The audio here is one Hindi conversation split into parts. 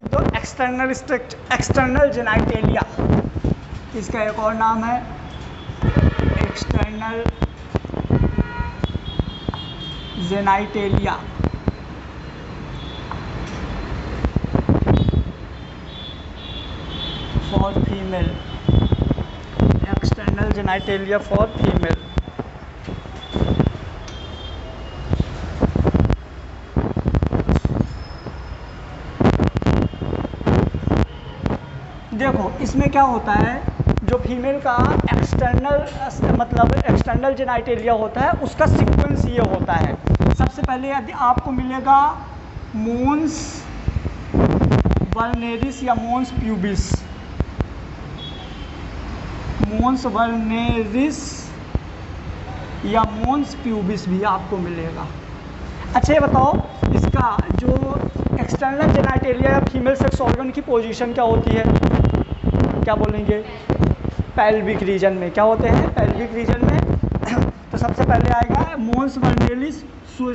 तो एक्सटर्नल जेनाइटेलिया, इसका एक और नाम है external genitalia. For female, external genitalia for female. देखो इसमें क्या होता है, जो फीमेल का एक्सटर्नल जेनाइटेलिया होता है उसका सीक्वेंस ये होता है। सबसे पहले यदि आपको मिलेगा मोन्स वल्नेरिस या मोन्स प्यूबिस, मोन्स वल्नेरिस या मोन्स प्यूबिस भी आपको मिलेगा। अच्छा ये बताओ, इसका जो एक्सटर्नल जेनाइटेलिया या फीमेल सेक्स ऑर्गन की पोजीशन क्या होती है? क्या बोलेंगे? पेल्विक रीजन में। क्या होते हैं? पेल्विक रीजन में। तो सबसे पहले आएगा मोन्स वल्नेरिस,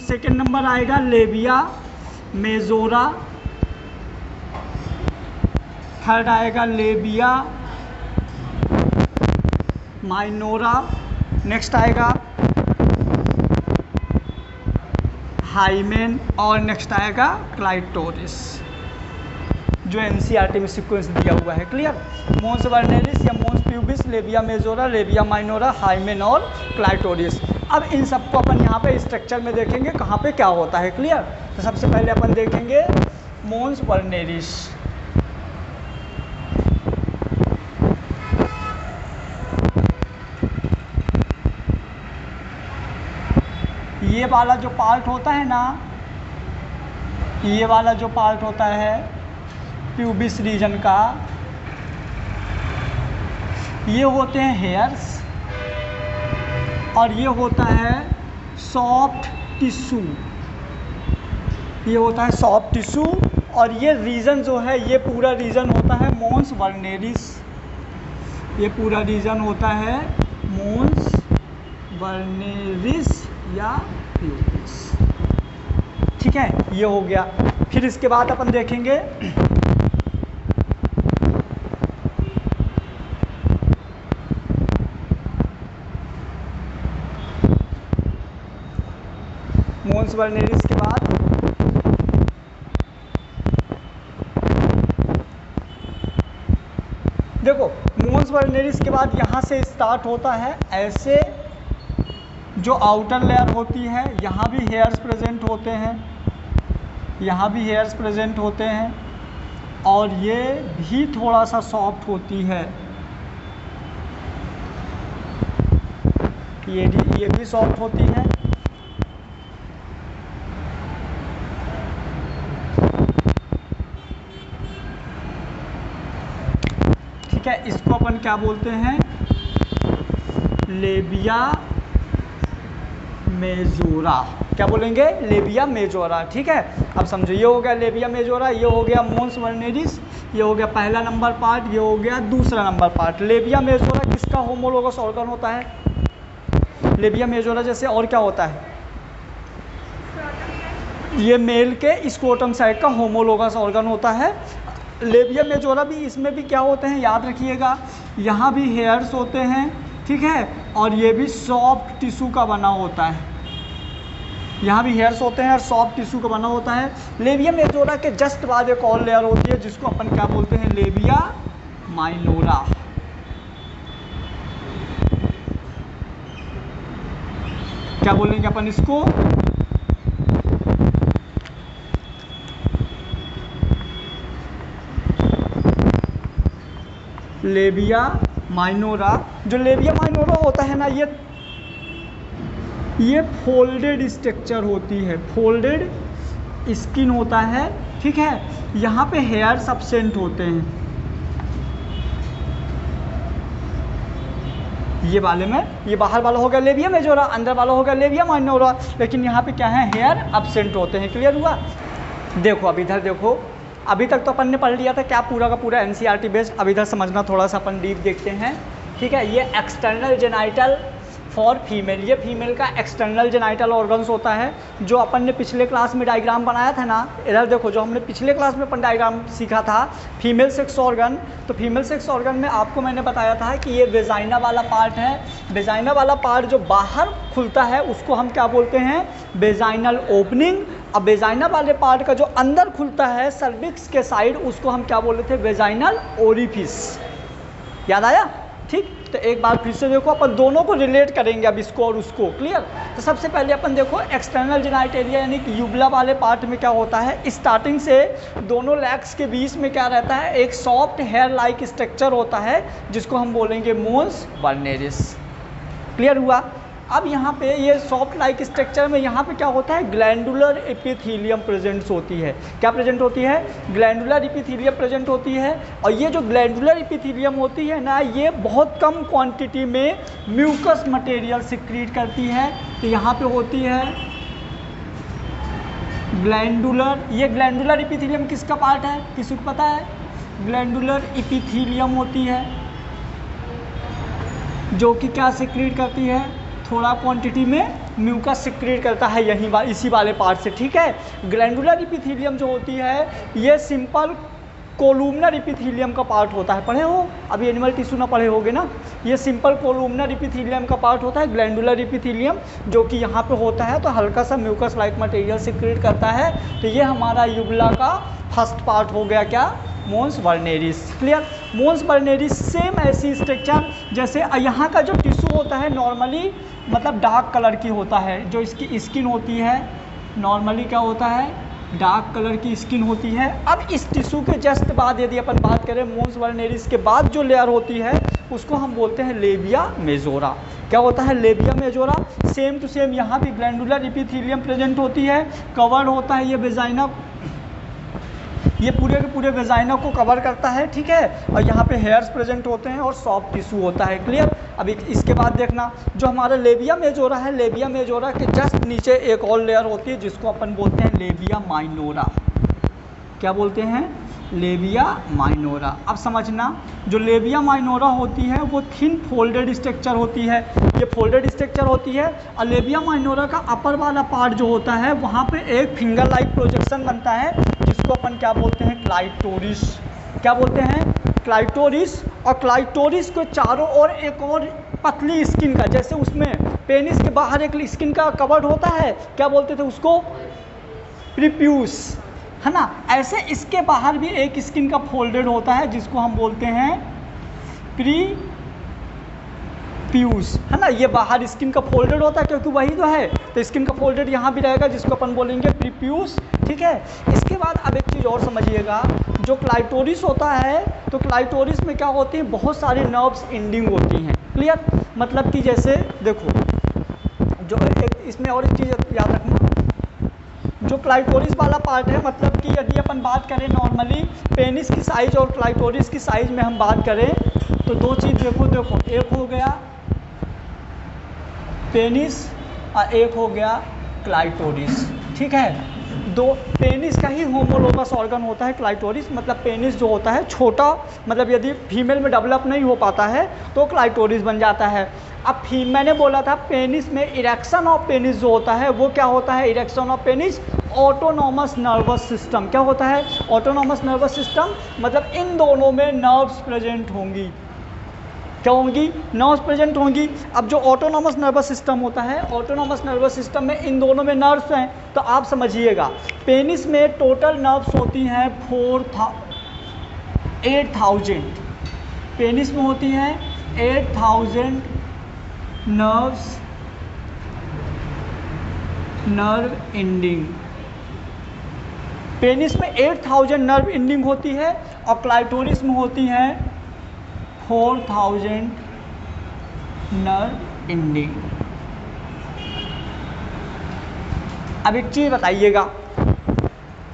सेकेंड नंबर आएगा लेबिया मेजोरा, थर्ड आएगा लेबिया माइनोरा, नेक्स्ट आएगा हाइमेन और नेक्स्ट आएगा क्लाइटोरिस, जो एनसीईआरटी में सीक्वेंस दिया हुआ है। क्लियर? मोन्स वल्नेरिस या mons pubis, labia majora, labia minora, hymen और क्लाइटोरिस। अब इन सबको अपन यहाँ पे स्ट्रक्चर में देखेंगे कहाँ पे क्या होता है। क्लियर? तो सबसे पहले अपन देखेंगे मोन्स वल्नेरिस। ये वाला जो पार्ट होता है ना, ये वाला जो पार्ट होता है प्यूबिस रीजन का, ये होते हैं हेयर्स और ये होता है सॉफ्ट टिश्यू। ये होता है सॉफ्ट टिश्यू और ये रीजन जो है, ये पूरा रीजन होता है मोन्स वल्नेरिस। ये पूरा रीजन होता है मोन्स वल्नेरिस या प्यूबिस। ठीक है, ये हो गया। फिर इसके बाद अपन देखेंगे मोन्स वल्नेरिस के बाद देखो, मोन्स वल्नेरिस के बाद यहाँ से स्टार्ट होता है ऐसे, जो आउटर लेयर होती है यहाँ भी हेयर्स प्रेजेंट होते हैं, यहाँ भी हेयर्स प्रेजेंट होते हैं और ये भी थोड़ा सा सॉफ्ट होती है, ये भी सॉफ्ट होती है। ठीक है, इसको अपन क्या बोलते हैं? Labia majora. क्या बोलेंगे? Labia majora. ठीक है, अब समझो, ये हो गया लेबिया मेजोरा, ये हो गया मोन्स वल्नेरिस, ये हो गया पहला नंबर पार्ट, ये हो गया दूसरा नंबर पार्ट। लेबिया मेजोरा किसका होमोलोगस ऑर्गन होता है? लेबिया मेजोरा जैसे और क्या होता है? ये मेल के स्क्रोटम साइड का होमोलोगस ऑर्गन होता है। लेबिया मेजोरा भी, इसमें भी क्या होते हैं याद रखिएगा, यहाँ भी हेयर्स होते हैं। ठीक है, और ये भी सॉफ्ट टिश्यू का बना होता है, यहाँ भी हेयर्स होते हैं और सॉफ्ट टिश्यू का बना होता है। लेबिया मेजोरा के जस्ट बाद एक और लेयर होती है जिसको अपन क्या बोलते हैं? Labia minora. क्या बोलेंगे अपन इसको? Labia minora. जो लेबिया माइनोरा होता है ना, ये फोल्डेड स्ट्रक्चर होती है, फोल्डेड स्किन होता है। ठीक है, यहाँ पे हेयर्स एब्सेंट होते हैं, ये वाले में, ये बाहर वाला हो गया लेबिया मेजोरा, अंदर वाला हो गया लेबिया माइनोरा, लेकिन यहाँ पे क्या है? हेयर एब्सेंट होते हैं। क्लियर हुआ? देखो अब इधर देखो, अभी तक तो अपन ने पढ़ लिया था क्या पूरा का पूरा एनसीईआरटी बेस्ड। अब इधर समझना थोड़ा सा अपन डीप देखते हैं। ठीक है। ये एक्सटर्नल जेनाइटल फॉर फीमेल, ये फीमेल का एक्सटर्नल जेनाइटल ऑर्गन्स होता है, जो अपन ने पिछले क्लास में डायग्राम बनाया था ना, इधर देखो, जो हमने पिछले क्लास में अपन डायग्राम सीखा था फीमेल सेक्स ऑर्गन, तो फीमेल सेक्स ऑर्गन में आपको मैंने बताया था कि ये वेजाइना वाला पार्ट है। वेजाइना वाला पार्ट जो बाहर खुलता है उसको हम क्या बोलते हैं, वेजाइनल ओपनिंग। अब वेजाइना वाले पार्ट का जो अंदर खुलता है सर्विक्स के साइड, उसको हम क्या बोल रहे थे, वेजाइनल ओरिफिस। याद आया? ठीक, तो एक बार फिर से देखो, अपन दोनों को रिलेट करेंगे अब, इसको और उसको। क्लियर? तो सबसे पहले अपन देखो एक्सटर्नल जेनाइटेलिया यानी कि युगला वाले पार्ट में क्या होता है, स्टार्टिंग से दोनों लेग्स के बीच में क्या रहता है, एक सॉफ्ट हेयर लाइक स्ट्रक्चर होता है जिसको हम बोलेंगे मोन्स वर्नेरिस। क्लियर हुआ? अब यहाँ पे ये सॉफ्ट लाइक स्ट्रक्चर में यहाँ पे क्या होता है, ग्लैंडुलर एपिथेलियम प्रेजेंट होती है। क्या प्रेजेंट होती है? ग्लैंडुलर एपिथेलियम प्रेजेंट होती है। और ये जो ग्लैंडुलर एपिथेलियम होती है ना, ये बहुत कम क्वांटिटी में म्यूकस मटेरियल सिक्रीट करती है। तो यहाँ पे होती है ग्लैंडुलर, ये ग्लैंडुलर एपिथेलियम किसका पार्ट है, किसी को पता है? ग्लैंडुलर एपिथेलियम होती है जो कि क्या सिक्रीट करती है, थोड़ा क्वांटिटी में म्यूकस सिक्रीट करता है यहीं इसी वाले पार्ट से। ठीक है। ग्लैंडुलर एपिथेलियम जो होती है ये सिंपल कोलुमनर एपिथेलियम का पार्ट होता है। पढ़े हो? अभी एनिमल टिश्यू ना पढ़े होगे ना। ये सिंपल कोलुमनर एपिथेलियम का पार्ट होता है ग्लैंडुलर एपिथेलियम, जो कि यहाँ पे होता है तो हल्का सा म्यूकस लाइक मटेरियल सिक्रीट करता है। तो ये हमारा युगला का फर्स्ट पार्ट हो गया, क्या, मोन्स वर्नेरिस। क्लियर? मोन्स वर्नेरिस सेम ऐसी स्ट्रक्चर जैसे यहाँ का जो टिश्यू होता है नॉर्मली मतलब डार्क कलर की होता है, जो इसकी स्किन होती है नॉर्मली क्या होता है, डार्क कलर की स्किन होती है। अब इस टिश्यू के जस्ट बाद यदि अपन बात करें मोन्स वर्नेरिस के बाद जो लेयर होती है उसको हम बोलते हैं लेबिया मेजोरा। क्या होता है? Labia majora. Same to same यहाँ भी ग्लैंडुलर एपिथेलियम प्रेजेंट होती है, कवर्ड होता है ये वेजाइना, ये पूरे के पूरे वेजाइना को कवर करता है। ठीक है। और यहाँ पे हेयर्स प्रेजेंट होते हैं और सॉफ्ट टिश्यू होता है। क्लियर? अभी इसके बाद देखना, जो हमारा लेबिया मेजोरा है, लेबिया मेजोरा के जस्ट नीचे एक और लेयर होती है जिसको अपन बोलते हैं लेबिया माइनोरा। क्या बोलते हैं? Labia minora. अब समझना, जो लेबिया माइनोरा होती है वो थिन फोल्डेड स्ट्रक्चर होती है, ये फोल्डेड स्ट्रक्चर होती है। और लेबिया माइनोरा का अपर वाला पार्ट जो होता है वहाँ पे एक फिंगर लाइक प्रोजेक्शन बनता है जिसको अपन क्या बोलते हैं, क्लाइटोरिस। क्या बोलते हैं? क्लाइटोरिस। और क्लाइटोरिस को चारों ओर एक और पतली स्किन का, जैसे उसमें पेनिस के बाहर एक स्किन का कवर्ड होता है, क्या बोलते थे उसको, प्रीप्यूस, है ना। ऐसे इसके बाहर भी एक स्किन का फोल्डेड होता है जिसको हम बोलते हैं प्रीप्यूस, है ना। ये बाहर स्किन का फोल्डेड होता है क्योंकि वही तो है, तो स्किन का फोल्डेड यहाँ भी रहेगा जिसको अपन बोलेंगे प्रीप्यूस। ठीक है। इसके बाद अब एक चीज़ और समझिएगा, जो क्लाइटोरिस होता है तो क्लाइटोरिस में क्या होती है, बहुत सारी नर्व्स एंडिंग होती हैं। क्लियर? मतलब कि जैसे देखो, जो एक इसमें और एक चीज़ याद रखना, जो क्लाइटोरिस वाला पार्ट है, मतलब कि यदि अपन बात करें नॉर्मली पेनिस की साइज़ और क्लाइटोरिस की साइज़ में हम बात करें तो दो चीज़ देखो, एक हो गया पेनिस और एक हो गया क्लाइटोरिस। ठीक है। दो पेनिस का ही होमोलोगस ऑर्गन होता है क्लाइटोरिस, मतलब पेनिस जो होता है छोटा, मतलब यदि फीमेल में डेवलप नहीं हो पाता है तो क्लाइटोरिस बन जाता है। अब मैंने बोला था पेनिस में इरेक्शन ऑफ पेनिस जो होता है वो क्या होता है, erection of penis autonomous nervous system. क्या होता है? ऑटोनॉमस नर्वस सिस्टम, मतलब इन दोनों में नर्व्स प्रेजेंट होंगी। क्या होंगी? नर्व्स प्रेजेंट होंगी। अब जो ऑटोनॉमस नर्वस सिस्टम होता है, ऑटोनॉमस नर्वस सिस्टम में इन दोनों में नर्व्स हैं। तो आप समझिएगा, पेनिस में टोटल नर्व्स होती हैं 8,000, पेनिस में होती हैं 8,000 नर्व्स, नर्व एंडिंग। पेनिस में 8,000 नर्व एंडिंग होती है और क्लाइटोरिस में होती हैं 4,000 नर्व एंडिंग। अब एक चीज़ बताइएगा,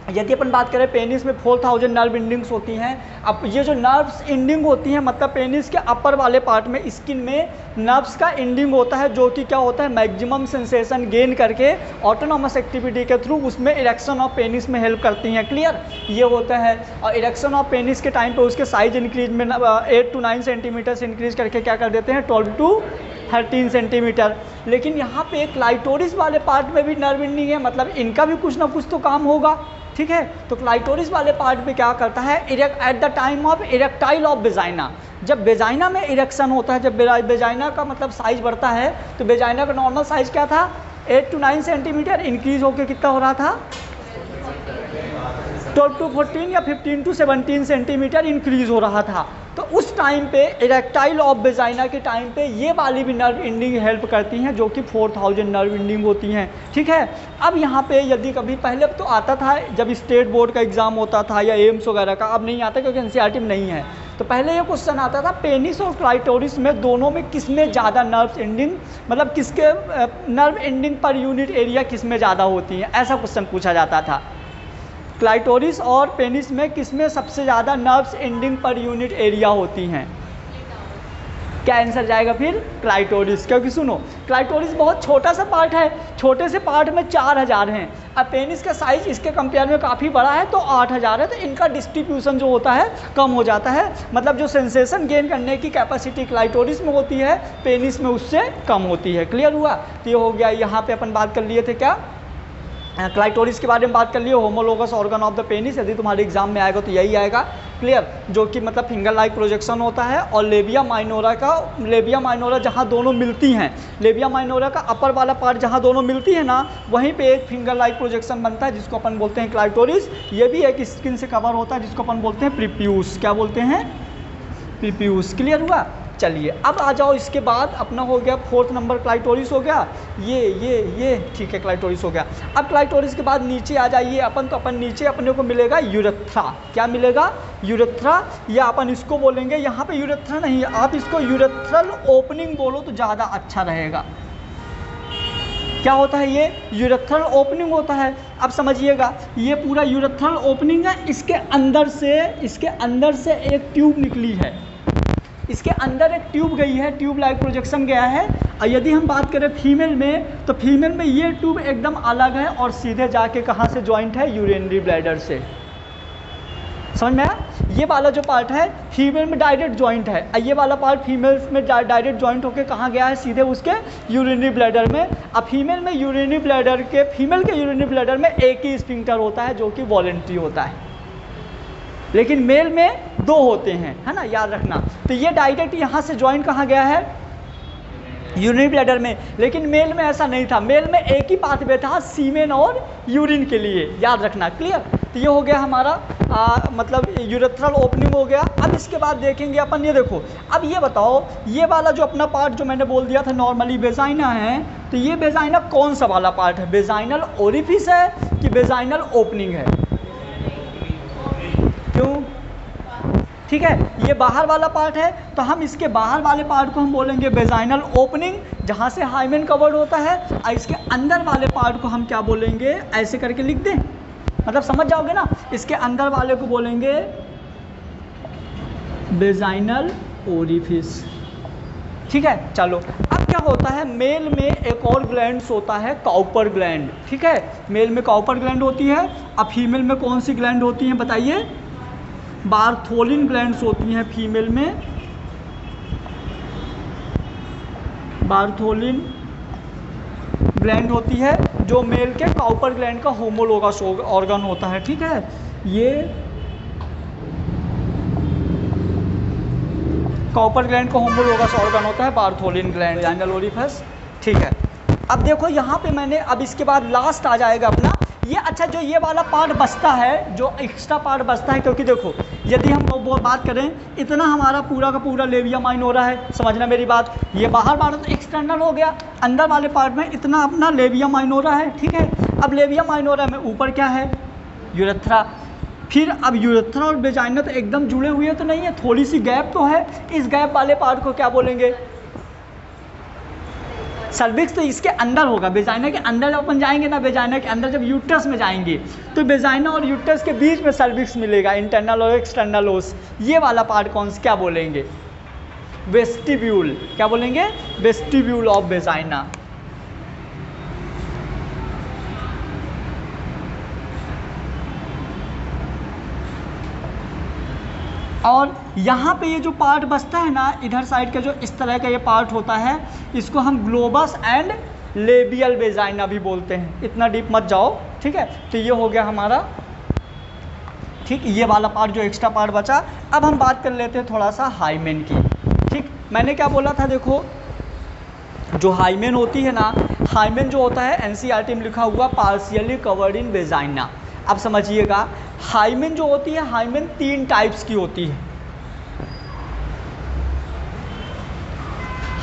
यदि अपन बात करें पेनिस में 4000 नर्व एंडिंग्स होती हैं। अब ये जो नर्व्स एंडिंग होती हैं मतलब पेनिस के अपर वाले पार्ट में स्किन में नर्व्स का एंडिंग होता है, जो कि क्या होता है मैक्सिमम सेंसेशन गेन करके ऑटोनॉमस एक्टिविटी के थ्रू उसमें इरेक्शन ऑफ पेनिस में हेल्प करती हैं। क्लियर, ये होता है। और इरेक्शन ऑफ पेनिस के टाइम पे उसके साइज इंक्रीज में 8 to 9 सेंटीमीटर से इंक्रीज करके क्या कर देते हैं 12 to 13 सेंटीमीटर। लेकिन यहाँ पे क्लाइटोरिस वाले पार्ट में भी नर्व एंडिंग है, मतलब इनका भी कुछ ना कुछ तो काम होगा। ठीक है, तो क्लाइटोरिस वाले पार्ट में क्या करता है at the time of erectile of vagina, जब वेजाइना में इरेक्शन होता है, जब वेजाइना का मतलब साइज बढ़ता है, तो वेजाइना का नॉर्मल साइज क्या था 8 to 9 सेंटीमीटर, इंक्रीज होकर कितना हो रहा था 12 to 14 या 15 to 17 सेंटीमीटर इंक्रीज हो रहा था। तो उस टाइम पे इरेक्टाइल ऑफ वेजाइना के टाइम पे ये वाली भी नर्व एंडिंग हेल्प करती हैं, जो कि 4000 नर्व एंडिंग होती हैं। ठीक है, अब यहाँ पे यदि कभी पहले तो आता था जब स्टेट बोर्ड का एग्ज़ाम होता था या एम्स वगैरह का, अब नहीं आता क्योंकि एनसीईआरटी में नहीं है। तो पहले ये क्वेश्चन आता था पेनिस और क्लाइटोरिस में दोनों में किस में ज़्यादा नर्व एंडिंग, मतलब किसके nerve ending per unit area किस में ज़्यादा होती है, ऐसा क्वेश्चन पूछा जाता था। क्लाइटोरिस और पेनिस में किसमें सबसे ज़्यादा nerves ending per unit area होती हैं? क्या आंसर जाएगा फिर क्लाइटोरिस, क्योंकि सुनो क्लाइटोरिस बहुत छोटा सा पार्ट है, छोटे से पार्ट में 4000 हैं। अब पेनिस का साइज इसके कंपेयर में काफ़ी बड़ा है तो 8000 है, तो इनका डिस्ट्रीब्यूशन जो होता है कम हो जाता है, मतलब जो सेंसेशन गेन करने की कैपेसिटी क्लाइटोरिस में होती है पेनिस में उससे कम होती है। क्लियर हुआ? तो ये हो गया। यहाँ पे अपन बात कर लिए थे क्या क्लाइटोरिस के बारे में बात कर लिए, homologous organ of the penis, यदि तुम्हारे एग्जाम में आएगा तो यही आएगा। क्लियर, जो कि मतलब फिंगर लाइक प्रोजेक्शन होता है। और लेबिया माइनोरा जहाँ दोनों मिलती हैं, लेबिया माइनोरा का अपर वाला पार्ट जहाँ दोनों मिलती है ना, वहीं पे एक फिंगर लाइक प्रोजेक्शन बनता है जिसको अपन बोलते हैं क्लाइटोरिस। ये भी एक स्किन से कवर होता है जिसको अपन बोलते हैं प्रीप्यूस। क्या बोलते हैं? प्रीप्यूस। क्लियर हुआ? चलिए अब आ जाओ, इसके बाद अपना हो गया 4th नंबर क्लाइटोरिस हो गया, ये ठीक है क्लाइटोरिस हो गया। अब क्लाइटोरिस के बाद नीचे आ जाइए अपन, तो अपन नीचे अपने को मिलेगा यूरेथ्रा। क्या मिलेगा? यूरेथ्रा, या अपन इसको बोलेंगे यहाँ पे यूरेथ्रा नहीं, आप इसको यूरेथ्रल ओपनिंग बोलो तो ज़्यादा अच्छा रहेगा। क्या होता है ये? यूरेथ्रल ओपनिंग होता है। अब समझिएगा, ये पूरा यूरेथ्रल ओपनिंग है, इसके अंदर से एक ट्यूब निकली है, इसके अंदर एक ट्यूब गई है, ट्यूब लाइक प्रोजेक्शन गया है। और यदि हम बात करें फीमेल में, तो फीमेल में ये ट्यूब एकदम अलग है और सीधे जाके कहाँ से जॉइंट है? यूरिनरी ब्लैडर से। समझ में आया? ये वाला जो पार्ट है फीमेल में डायरेक्ट जॉइंट है, और ये वाला पार्ट फीमेल में डायरेक्ट जॉइंट होकर कहाँ गया है? सीधे उसके यूरिनरी ब्लैडर में। अब फीमेल के यूरिनरी ब्लैडर में एक ही स्फिंक्टर होता है जो कि वॉलेंट्री होता है, लेकिन मेल में 2 होते हैं, है ना, याद रखना। तो ये डायरेक्ट यहाँ से ज्वाइन कहाँ गया है? यूरिनरी ब्लैडर में। लेकिन मेल में ऐसा नहीं था, मेल में एक ही पाथवे था सीमेन और यूरिन के लिए, याद रखना। क्लियर? तो ये हो गया हमारा मतलब यूरेथ्रल ओपनिंग हो गया। अब इसके बाद देखेंगे अपन, ये देखो, अब ये बताओ, ये वाला जो अपना पार्ट जो मैंने बोल दिया था नॉर्मली वेजाइना है, तो ये वेजाइना कौन सा वाला पार्ट है? वेजाइनल ओरिफिस है कि वेजाइनल ओपनिंग है? क्यों? ठीक है, ये बाहर वाला पार्ट है, तो हम इसके बाहर वाले पार्ट को हम बोलेंगे वेजाइनल ओपनिंग, जहाँ से हाइमेन कवर्ड होता है। और इसके अंदर वाले पार्ट को हम क्या बोलेंगे? ऐसे करके लिख दें, मतलब समझ जाओगे ना। इसके अंदर वाले को बोलेंगे वेजाइनल ओरिफिस। ठीक है, चलो अब क्या होता है, मेल में एक और ग्लैंड्स होता है काउपर ग्लैंड। ठीक है, मेल में काउपर ग्लैंड होती है। अब फीमेल में कौन सी ग्लैंड होती हैं बताइए? बार्थोलिन ग्लैंड्स होती हैं फीमेल में, बार्थोलिन ग्लैंड होती है, जो मेल के काउपर ग्लैंड का होमोलोगस ऑर्गन होता है। ठीक है, ये काउपर ग्लैंड का होमोलोगस ऑर्गन होता है बार्थोलिन ग्लैंड, वेजाइनल ओरिफिस। ठीक है, अब देखो यहाँ पे मैंने, अब इसके बाद लास्ट आ जाएगा अपना ये। अच्छा, जो ये वाला पार्ट बचता है, जो एक्स्ट्रा पार्ट बचता है, क्योंकि देखो यदि हम वो बात करें, इतना हमारा पूरा का पूरा लेबिया माइनोरा है, समझना मेरी बात। ये बाहर वाला तो एक्सटर्नल हो गया, अंदर वाले पार्ट में इतना अपना लेबिया माइनोरा है। ठीक है, अब लेबिया माइनोरा में ऊपर क्या है? यूरेथ्रा। फिर अब यूरेथ्रा और वेजाइना तो एकदम जुड़े हुए तो नहीं है, थोड़ी सी गैप तो है। इस गैप वाले पार्ट को क्या बोलेंगे? सर्विक्स तो इसके अंदर होगा, वेजाइना के अंदर जब अपन जाएंगे ना, वेजाइना के अंदर जब यूट्रस में जाएंगे तो वेजाइना और यूट्रस के बीच में सर्विक्स मिलेगा, इंटरनल और एक्सटर्नल ओस। ये वाला पार्ट कौन सा क्या बोलेंगे? वेस्टिब्यूल। क्या बोलेंगे? Vestibule of vagina. और यहाँ पे ये जो पार्ट बचता है ना इधर साइड का, जो इस तरह का ये पार्ट होता है, इसको हम ग्लोबस एंड लेबियल वेजाइना भी बोलते हैं। इतना डीप मत जाओ, ठीक है। तो ये हो गया हमारा, ठीक, ये वाला पार्ट जो एक्स्ट्रा पार्ट बचा। अब हम बात कर लेते हैं थोड़ा सा हाइमेन की। ठीक, मैंने क्या बोला था, देखो जो हाइमेन होती है ना, हाइमेन जो होता है एनसीईआरटी में लिखा हुआ पार्शियली कवर्ड इन वेजाइना। अब समझिएगा, हाइमेन जो होती है, हाइमेन 3 टाइप्स की होती है।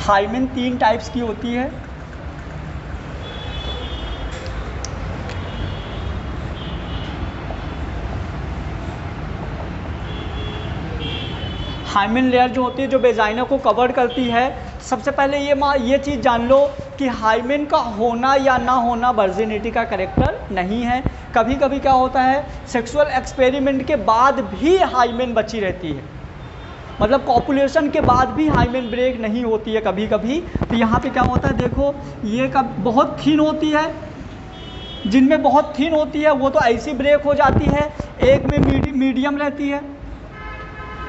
हाइमेन 3 टाइप्स की होती है। हाइमेन लेयर जो होती है, जो वेजाइना को कवर करती है, सबसे पहले ये चीज़ जान लो कि हाइमेन का होना या ना होना वर्जिनिटी का कैरेक्टर नहीं है। कभी कभी क्या होता है, सेक्सुअल एक्सपेरिमेंट के बाद भी हाइमेन बची रहती है, मतलब कॉपुलेशन के बाद भी हाइमेन ब्रेक नहीं होती है कभी कभी। तो यहाँ पे क्या होता है, देखो ये कब बहुत थिन होती है, जिनमें बहुत थिन होती है वो तो ऐसी ब्रेक हो जाती है। एक में मीडियम रहती है,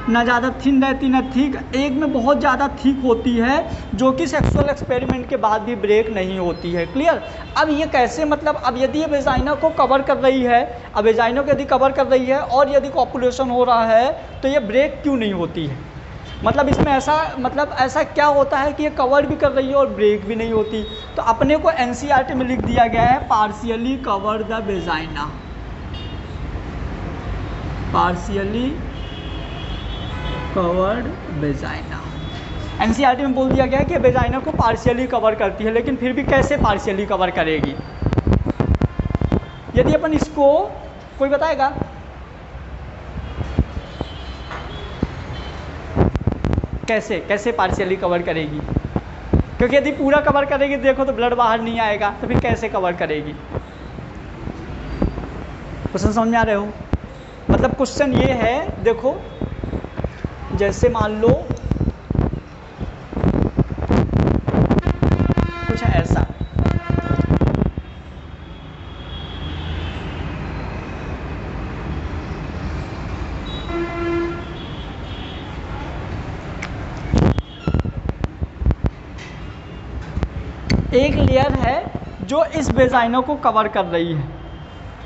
ना ज़्यादा थिन रहती ना थिक। एक में बहुत ज़्यादा थिक होती है जो कि सेक्सुअल एक्सपेरिमेंट के बाद भी ब्रेक नहीं होती है। क्लियर? अब ये कैसे, मतलब अब यदि ये वेजाइना को कवर कर रही है, अब वेजाइना को यदि कवर कर रही है और यदि कॉपुलेशन हो रहा है तो ये ब्रेक क्यों नहीं होती है? मतलब इसमें ऐसा क्या होता है कि ये कवर भी कर रही है और ब्रेक भी नहीं होती? तो अपने को एनसीईआरटी में लिख दिया गया है partially cover the vagina. Partially covered vagina. NCERT में बोल दिया गया है कि वेजाइना को पार्शियली कवर करती है, लेकिन फिर भी कैसे पार्शियली कवर करेगी? यदि अपन इसको, कोई बताएगा? कैसे पार्शियली कवर करेगी? क्योंकि यदि पूरा कवर करेगी देखो तो ब्लड बाहर नहीं आएगा, तो फिर कैसे कवर करेगी? क्वेश्चन समझ में आ रहे हो? मतलब क्वेश्चन ये है, देखो जैसे मान लो कुछ ऐसा, एक लेयर है जो इस वेजाइना को कवर कर रही है,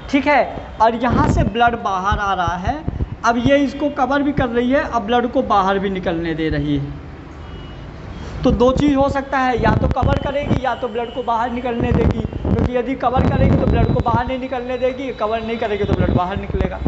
ठीक है, और यहाँ से ब्लड बाहर आ रहा है। अब ये इसको कवर भी कर रही है, अब ब्लड को बाहर भी निकलने दे रही है। तो 2 चीज़ हो सकता है, या तो कवर करेगी या तो ब्लड को बाहर निकलने देगी। क्योंकि यदि कवर करेगी तो ब्लड को बाहर नहीं निकलने देगी, कवर नहीं करेगी तो ब्लड बाहर निकलेगा।